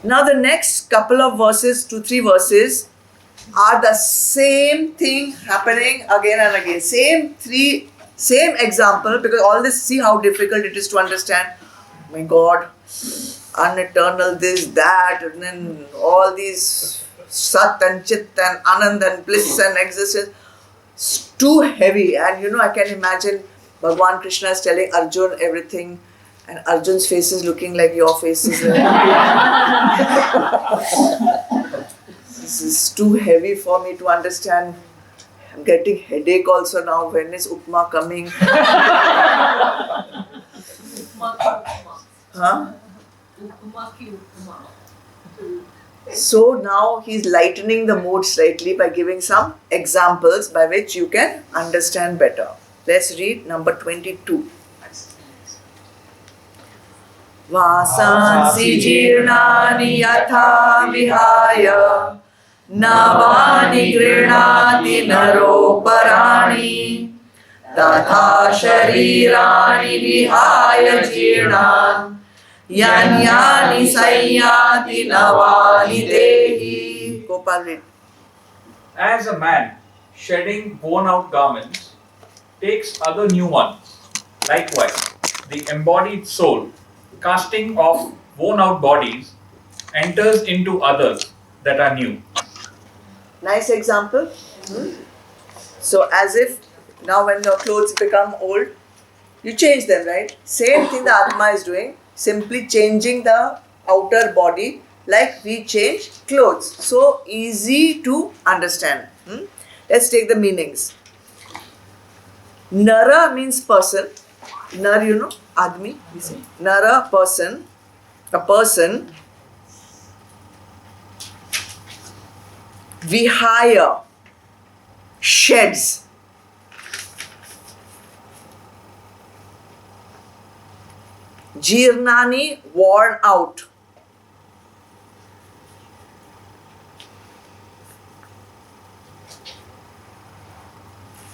Now the next couple of verses, 2-3 verses, are the same thing happening again and again. Same example, because all this, see how difficult it is to understand. My God, uneternal, this, that, and then all these Sat and Chit and Anand and bliss and existence. It's too heavy. And I can imagine Bhagwan Krishna is telling Arjun everything, and Arjun's face is looking like your face is. This is too heavy for me to understand. I'm getting headache also now. When is Upma coming? Huh? So now he's lightening the mood slightly by giving some examples by which you can understand better. Let's read number 22. Vasansi jirnani yatha vihaya navani grinati naroparani tatha sharirani vihaya jirnan yanyani sayyati navani dehi. Gopal, read. As a man shedding worn out garments takes other new ones, likewise the embodied soul, casting off worn out bodies, enters into others that are new. Nice example. So as if now when your clothes become old, you change them, right? Same thing the Atma is doing, simply changing the outer body like we change clothes. So easy to understand. Let's take the meanings. Nara means person. Nar, Admi, we say. Nara, person. A person. Vihaya, sheds. Jirnani, worn out.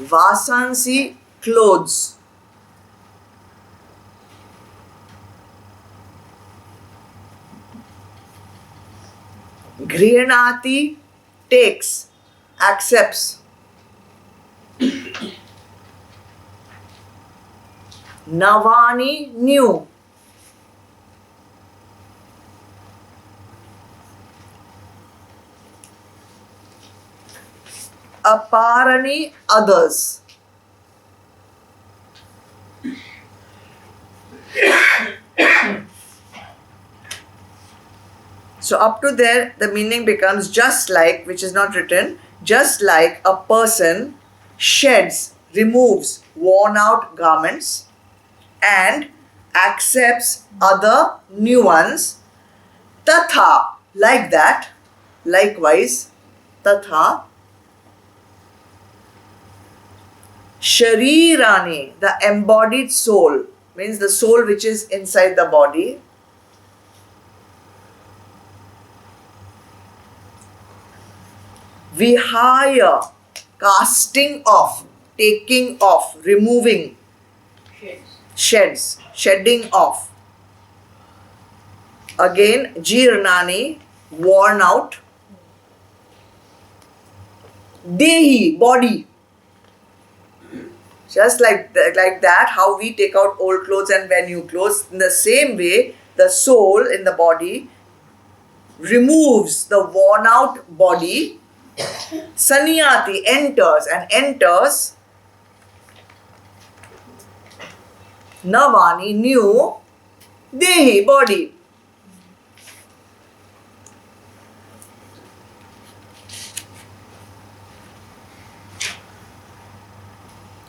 Vasansi, clothes. Grihanati, takes, accepts. Navani, new. Aparani, others. So up to there, the meaning becomes just like, which is not written, just like a person sheds, removes worn out garments and accepts other new ones. Tatha, like that, likewise, tatha. Sharirani, the embodied soul, means the soul which is inside the body. Vihaya, casting off, taking off, removing. Sheds, shedding off. Again, jirnani, worn out. Dehi, body. Just like that, how we take out old clothes and wear new clothes, in the same way, the soul in the body removes the worn out body. Sanyati, enters. Navani, new. Dehi, body.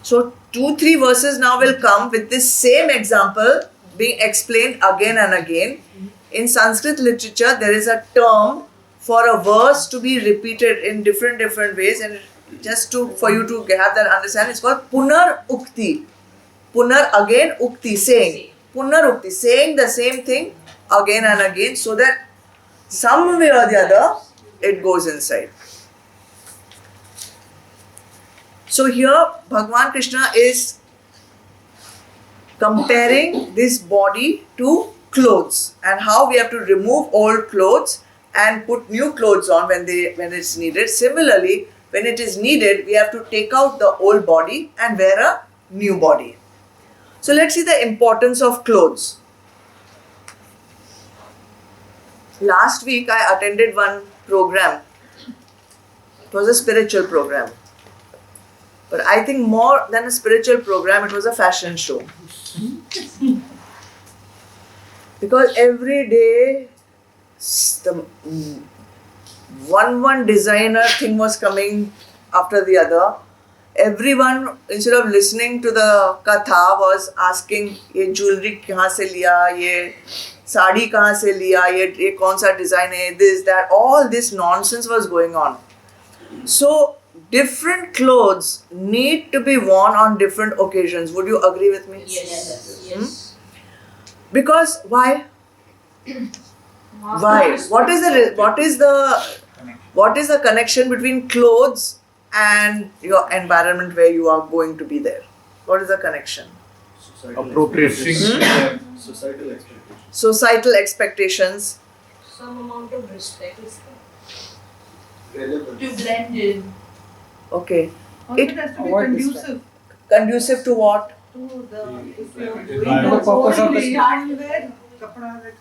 So 2-3 verses now will come with this same example being explained again and again. In Sanskrit literature, there is a term for a verse to be repeated in different ways, and just for you to have that understanding, it's called Punar Ukti. Punar, again, Ukti, saying. Punar Ukti, saying the same thing again and again, so that some way or the other it goes inside. So here Bhagwan Krishna is comparing this body to clothes and how we have to remove old clothes and put new clothes on when it's needed. Similarly, when it is needed, we have to take out the old body and wear a new body. So let's see the importance of clothes. Last week I attended one program. It was a spiritual program. But I think more than a spiritual program, it was a fashion show. Because every day the one designer thing was coming after the other. Everyone, instead of listening to the katha, was asking, ये jewelry कहाँ से लिया, ये साड़ी कहाँ से लिया, ये कौन सा design है, this, that, all this nonsense was going on. So, different clothes need to be worn on different occasions. Would you agree with me? Yes. Because why? Why? What is the connection between clothes and your environment where you are going to be there? What is the connection? Appropriation. Societal expectations. Societal expectations. Some amount of respect is Relevance. to blend in Okay. Also, It- it has to be avoid conducive Conducive to what? to the, if you're The going purpose of the start where kapda that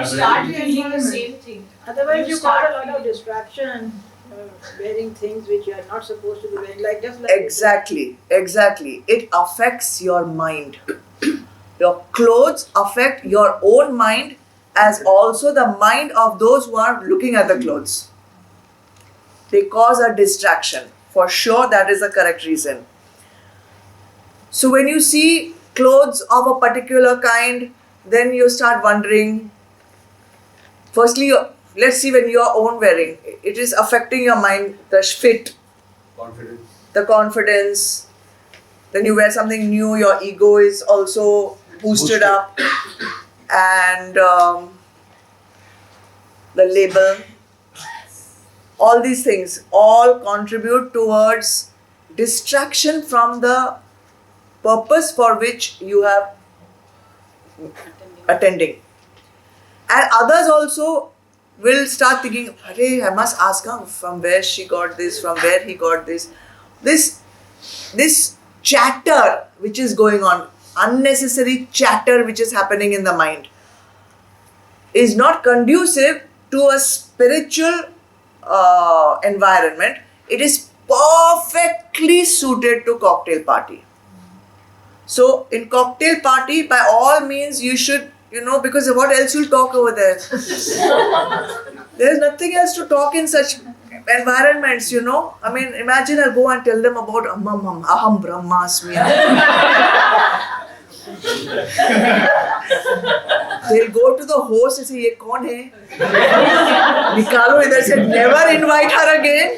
you start feeling the same thing. Otherwise, You you got start a lot of feeling- distraction, wearing things which you are not supposed to be wearing, like Exactly. It affects your mind. Your clothes affect your own mind as also the mind of those who are looking at the clothes. They cause a distraction. For sure, that is the correct reason. So when you see clothes of a particular kind, then you start wondering. Firstly, let's see when you are own wearing. It is affecting your mind, the fit, Confidence. the confidence. Then you wear something new, your ego is also boosted up. And the label. All these things all contribute towards distraction from the purpose for which you have attending. And others also will start thinking, "Arey, I must ask her from where she got this, from where he got this." This chatter which is going on, unnecessary chatter which is happening in the mind, is not conducive to a spiritual environment. It is perfectly suited to cocktail party. So in cocktail party, by all means, you should, because what else you'll talk over there? There's nothing else to talk in such environments, I mean, imagine I'll go and tell them about aham brahmasmi. They'll go to the host and say, "Ye kaun hai? Nikalo idhar se, never invite her again."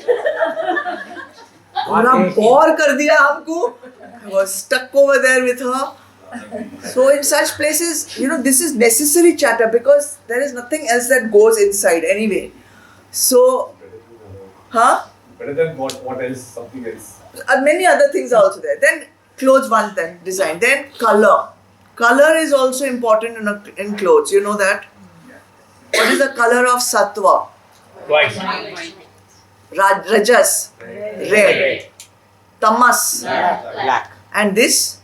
Pura bore kar diya humko. I was stuck over there with her. So in such places, this is necessary chatter because there is nothing else that goes inside anyway. So, Better than what else? Something else. many other things are also there. Then clothes one then design. Then color. Color is also important in clothes. You know that? What is the color of sattva? Twice. Rajas, red. Tamas, Black. and this.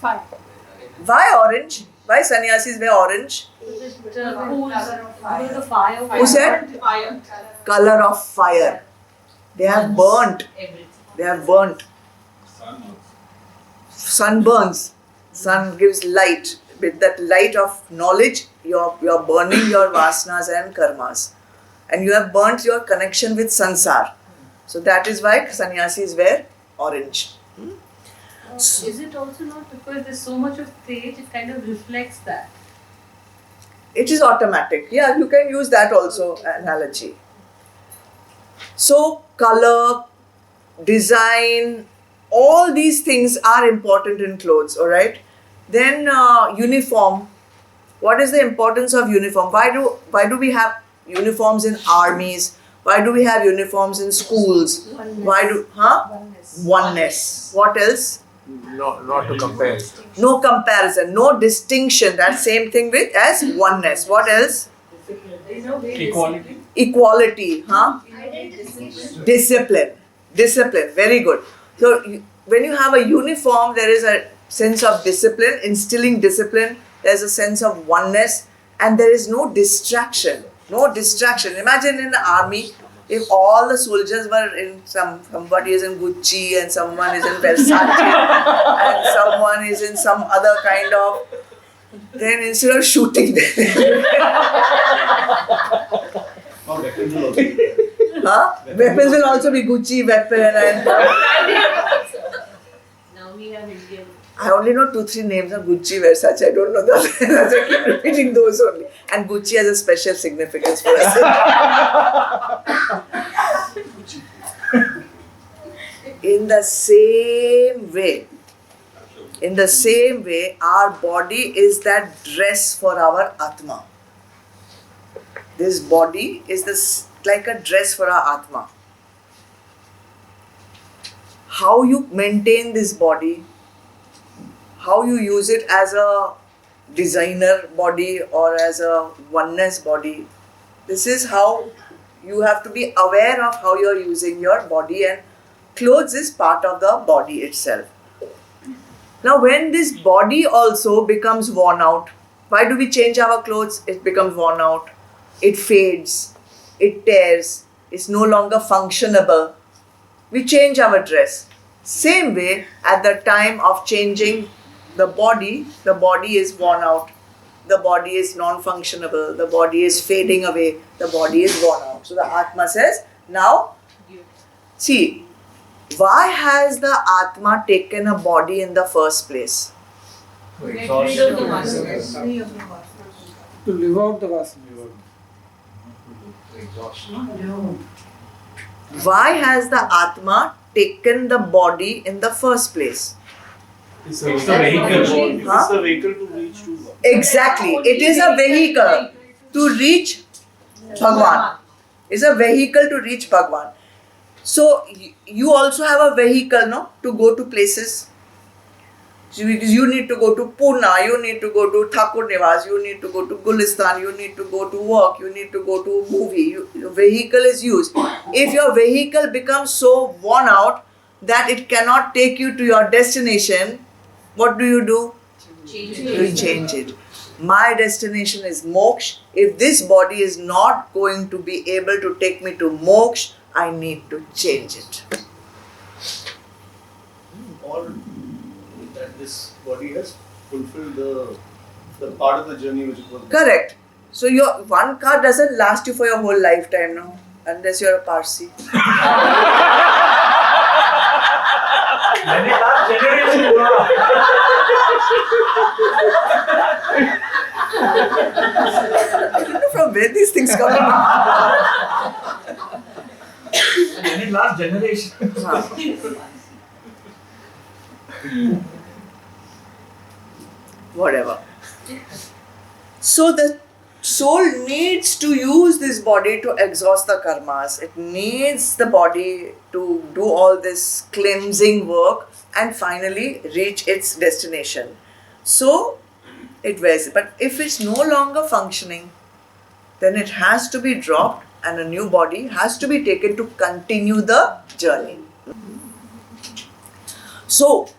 fire. Why orange? Why sannyasis wear orange? The fire. Who said? Fire. Color of fire. They have burnt. Everything. They have burnt. Sun burns. Sun gives light. With that light of knowledge, you're burning your vasanas and karmas. And you have burnt your connection with sansar. So that is why sannyasis wear orange. Is it also not because there's so much of stage, it kind of reflects that? It is automatic. Yeah, you can use that also analogy. So color, design, all these things are important in clothes, alright? Then uniform. What is the importance of uniform? Why do we have uniforms in armies? Why do we have uniforms in schools? Why do Oneness. oneness? What else? Not to compare. No comparison, no distinction. That same thing with as oneness. What else? Equality. Equality, huh? Discipline. Discipline. Very good. So when you have a uniform, there is a sense of discipline, instilling discipline. There's a sense of oneness, and there is no distraction. No distraction. Imagine in the army, if all the soldiers were in somebody is in Gucci and someone is in Versace and someone is in some other kind of, then instead of shooting them, Now weapons will also be huh? Weapons will also be Gucci weapon, and Now we have Indian. I only know 2-3 names of Gucci, Versace. I don't know the others. I keep repeating those only. And Gucci has a special significance for us. In the same way, our body is that dress for our Atma. This body is this like a dress for our Atma. How you maintain this body, how you use it as a designer body or as a oneness body. This is how you have to be aware of how you are using your body, and clothes is part of the body itself. Now when this body also becomes worn out, why do we change our clothes? It becomes worn out, it fades, it tears, it's no longer functionable. We change our dress. Same way, at the time of changing the body is worn out, the body is non-functionable, the body is fading away, the body is worn out. So the Atma says, now, see, why has the Atma taken a body in the first place? To Get exhaust. rid of the vasanas. To live out the vasana. To exhaust. Why has the Atma taken the body in the first place? It's It's the vehicle. Huh? It's the vehicle to reach to God. Exactly. It is a vehicle to reach Bhagwan. It's a vehicle to reach Bhagwan. So you also have a vehicle, no, to go to places. So you need to go to Pune, you need to go to Thakur Niwas, you need to go to Gulistan, you need to go to work, you need to go to movie. Your vehicle is used. If your vehicle becomes so worn out that it cannot take you to your destination, what do? You change it. My destination is moksha. If this body is not going to be able to take me to moksha, I need to change it. Or that this body has fulfilled the part of the journey which it was. Correct. So your one car doesn't last you for your whole lifetime, no? Unless you're a Parsi. Many last generation. You know from where these things come from? Many last generation. Whatever. So the soul needs to use this body to exhaust the karmas. It needs the body to do all this cleansing work and finally reach its destination. So it wears. But if it's no longer functioning, then it has to be dropped and a new body has to be taken to continue the journey. So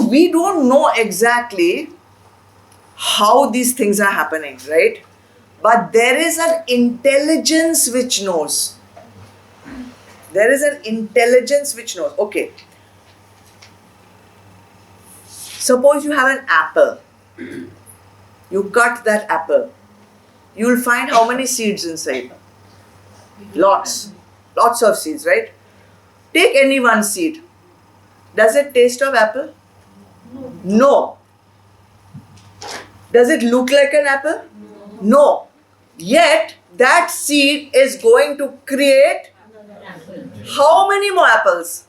we don't know exactly how these things are happening, right? But there is an intelligence which knows. There is an intelligence which knows. Okay. Suppose you have an apple. You cut that apple. You will find how many seeds inside? Lots. Lots of seeds, right? Take any one seed. Does it taste of apple? No. Does it look like an apple? No. Yet that seed is going to create how many more apples?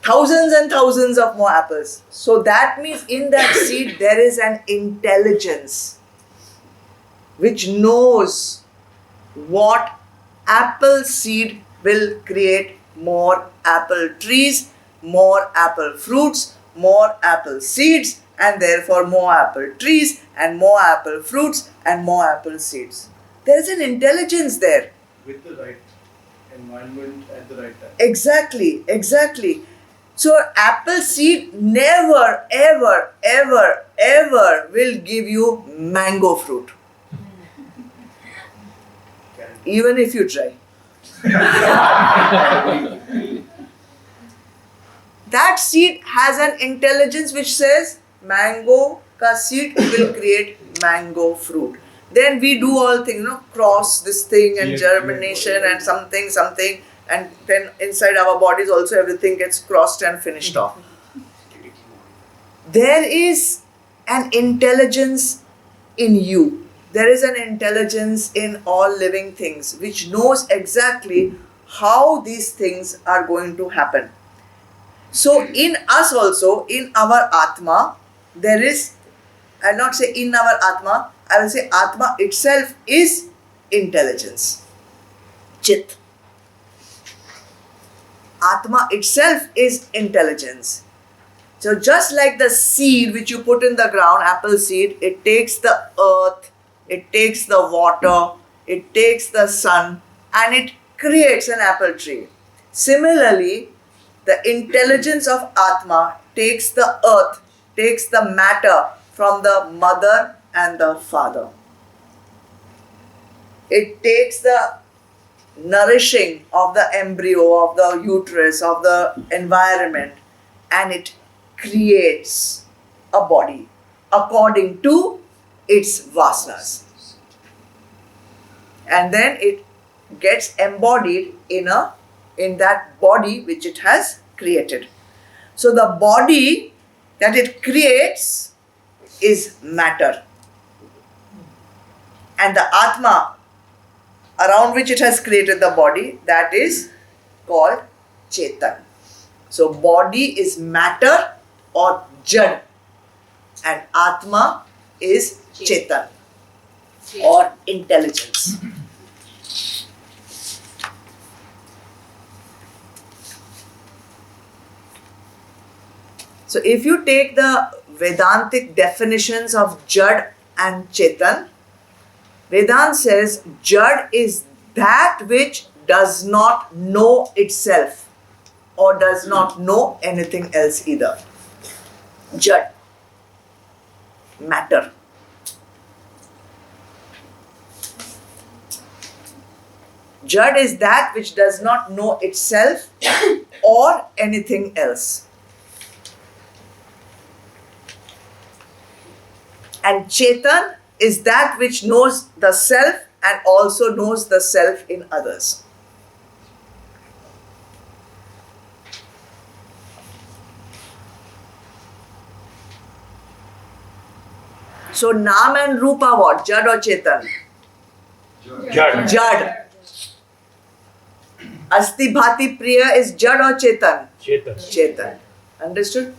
Thousands and thousands of more apples. So that means in that seed there is an intelligence which knows what apple seed will create more apple trees, more apple fruits, more apple seeds, and therefore more apple trees, and more apple fruits, and more apple seeds. There is an intelligence there. With the right environment at the right time. Exactly, exactly. So apple seed never, ever, ever, ever will give you mango fruit. Even if you try. That seed has an intelligence which says mango ka seed will create mango fruit. Then we do all things, cross this thing and germination and something, and then inside our bodies also everything gets crossed and finished off. There is an intelligence in you. There is an intelligence in all living things which knows exactly how these things are going to happen. So in us also, in our Atma, there is, I'll not say in our Atma, I will say Atma itself is intelligence. Chit. Atma itself is intelligence. So just like the seed which you put in the ground, apple seed, it takes the earth, it takes the water, it takes the sun, and it creates an apple tree. Similarly, the intelligence of Atma takes the earth, takes the matter from the mother and the father. It takes the nourishing of the embryo, of the uterus, of the environment, and it creates a body according to its vasanas. And then it gets embodied in that body which it has created. So the body that it creates is matter. And the Atma around which it has created the body, that is called Chetan. So body is matter or Jad, and Atma is Chetan or intelligence. So if you take the Vedantic definitions of Jad and Chetan, Vedanta says Jad is that which does not know itself or does not know anything else either. Jad, matter. Jad is that which does not know itself or anything else. And Chetan is that which knows the self and also knows the self in others. So Naam and Rupa what? Jad or Chetan? Jad. Jad. Asti Bhati Priya is Jad or Chetan? Chetan. Chetan. Understood?